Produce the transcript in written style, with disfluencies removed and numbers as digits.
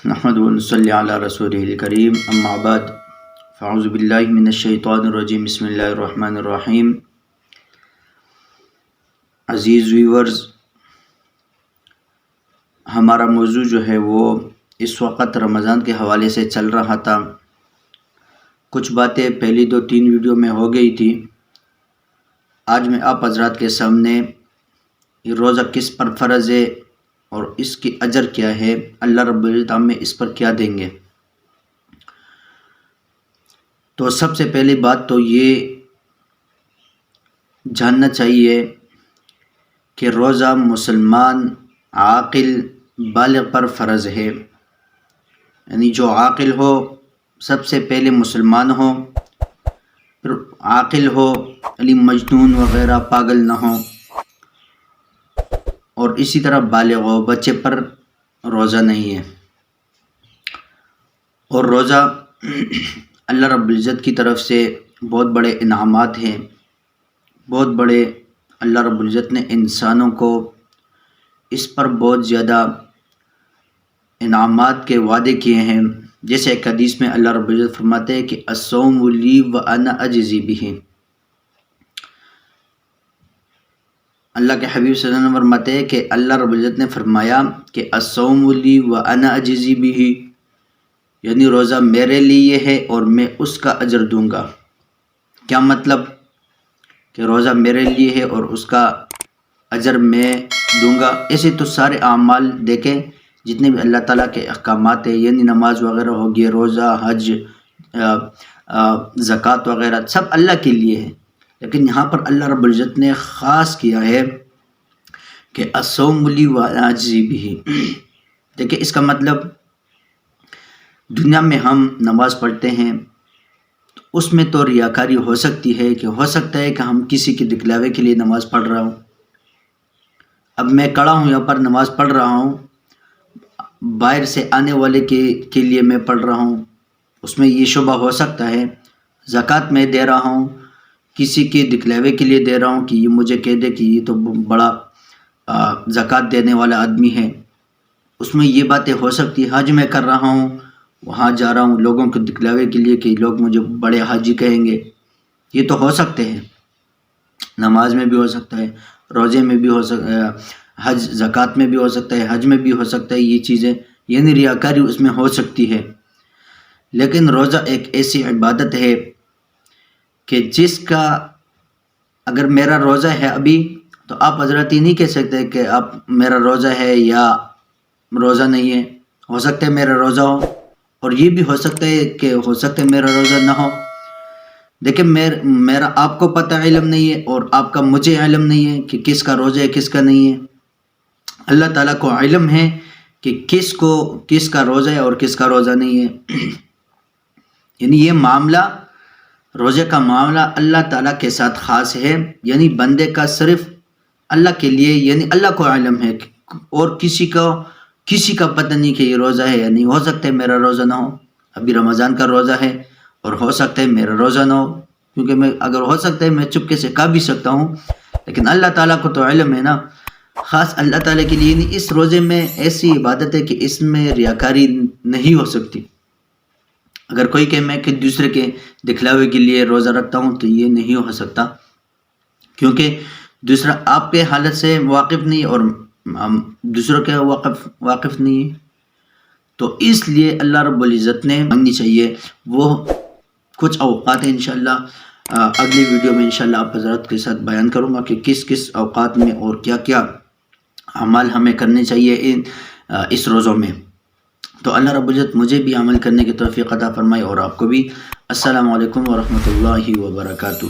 نحمد و نصلی علی رسول الکریم اما بعد فاعوذ باللہ من الشیطان الرجیم بسم اللہ الرحمن الرحیم۔ عزیز ویورز، ہمارا موضوع جو ہے وہ اس وقت رمضان کے حوالے سے چل رہا تھا۔ کچھ باتیں پہلی 2-3 ویڈیو میں ہو گئی تھی۔ آج میں آپ حضرات کے سامنے یہ روزہ کس پر فرض ہے اور اس کی اجر کیا ہے، اللہ رب العزت ہمیں اس پر کیا دیں گے۔ تو سب سے پہلی بات تو یہ جاننا چاہیے کہ روزہ مسلمان عاقل بالغ پر فرض ہے، یعنی جو عاقل ہو، سب سے پہلے مسلمان ہو، پھر عاقل ہو، یعنی مجنون وغیرہ پاگل نہ ہو، اور اسی طرح بالغ ہو، بچے پر روزہ نہیں ہے۔ اور روزہ اللہ رب العزت کی طرف سے بہت بڑے انعامات ہیں، بہت بڑے اللہ رب العزت نے انسانوں کو اس پر بہت زیادہ انعامات کے وعدے کیے ہیں۔ جیسے ایک حدیث میں اللہ رب العزت فرماتے ہیں کہ الصوم لی وانا اجزی بہ۔ اللہ کے حبیب صلی اللہ علیہ وسلم فرماتے ہیں کہ اللہ رب العزت نے فرمایا کہ الصوم لی وانا اجزی بہ، یعنی روزہ میرے لیے ہے اور میں اس کا اجر دوں گا۔ کیا مطلب کہ روزہ میرے لیے ہے اور اس کا اجر میں دوں گا؟ ایسے تو سارے اعمال دیکھیں، جتنے بھی اللہ تعالیٰ کے احکامات ہیں، یعنی نماز وغیرہ ہوگی، روزہ، حج، زکوٰۃ وغیرہ، سب اللہ کے لیے ہے۔ لیکن یہاں پر اللہ رب العزت نے خاص کیا ہے کہ الصوم لی وانا اجزی بہ۔ دیکھیں اس کا مطلب، دنیا میں ہم نماز پڑھتے ہیں تو اس میں تو ریاکاری ہو سکتی ہے، کہ ہو سکتا ہے کہ ہم کسی کے دکھلاوے کے لیے نماز پڑھ رہا ہوں۔ اب میں کھڑا ہوں یہاں پر نماز پڑھ رہا ہوں، باہر سے آنے والے کے لیے میں پڑھ رہا ہوں، اس میں یہ شبہ ہو سکتا ہے۔ زکوٰۃ میں دے رہا ہوں، کسی کے دکھلاوے کے لیے دے رہا ہوں کہ یہ مجھے کہہ دے کہ یہ تو بڑا زکوٰۃ دینے والا آدمی ہے، اس میں یہ باتیں ہو سکتی۔ حج میں کر رہا ہوں، وہاں جا رہا ہوں لوگوں کے دکھلاوے کے لیے کہ لوگ مجھے بڑے حاجی کہیں گے، یہ تو ہو سکتے ہیں۔ نماز میں بھی ہو سکتا ہے، روزے میں بھی ہو سکتا ہے، حج زکوٰۃ میں بھی ہو سکتا ہے، حج میں بھی ہو سکتا ہے، یہ چیزیں یعنی ریاکاری اس میں ہو سکتی ہے۔ لیکن روزہ ایک ایسی عبادت ہے کہ جس کا، اگر میرا روزہ ہے ابھی، تو آپ حضرات یہ نہیں کہہ سکتے کہ آپ میرا روزہ ہے یا روزہ نہیں ہے۔ ہو سکتا ہے میرا روزہ ہو، اور یہ بھی ہو سکتا ہے کہ ہو سکتا ہے میرا روزہ نہ ہو۔ دیکھیں میرا آپ کو پتہ علم نہیں ہے، اور آپ کا مجھے علم نہیں ہے کہ کس کا روزہ ہے کس کا نہیں ہے۔ اللہ تعالیٰ کو علم ہے کہ کس کا روزہ ہے اور کس کا روزہ نہیں ہے۔ یعنی یہ معاملہ، روزے کا معاملہ اللہ تعالیٰ کے ساتھ خاص ہے، یعنی بندے کا صرف اللہ کے لیے، یعنی اللہ کو علم ہے، اور کسی کا پتہ نہیں کہ یہ روزہ ہے یا نہیں۔ ہو سکتا ہے میرا روزہ نہ ہو، ابھی رمضان کا روزہ ہے، اور ہو سکتا ہے میرا روزہ نہ ہو، کیونکہ میں اگر ہو سکتا ہے میں چپکے سے کہہ بھی سکتا ہوں، لیکن اللہ تعالیٰ کو تو علم ہے نا۔ خاص اللہ تعالیٰ کے لیے، یعنی اس روزے میں ایسی عبادت ہے کہ اس میں ریاکاری نہیں ہو سکتی۔ اگر کوئی کہ میں کہ دوسرے کے دکھلاوے کے لیے روزہ رکھتا ہوں، تو یہ نہیں ہو سکتا، کیونکہ دوسرا آپ کے حالت سے واقف نہیں اور دوسروں کے واقف نہیں ہے۔ تو اس لیے اللہ رب العزت نے مانگنی چاہیے۔ وہ کچھ اوقات ہیں، انشاءاللہ اگلی ویڈیو میں انشاءاللہ آپ حضرات کے ساتھ بیان کروں گا کہ کس کس اوقات میں اور کیا کیا اعمال ہمیں کرنے چاہیے اس روزوں میں۔ تو اللہ رب العزت مجھے بھی عمل کرنے کی توفیق عطا فرمائے، اور آپ کو بھی۔ السلام علیکم ورحمۃ اللہ وبرکاتہ۔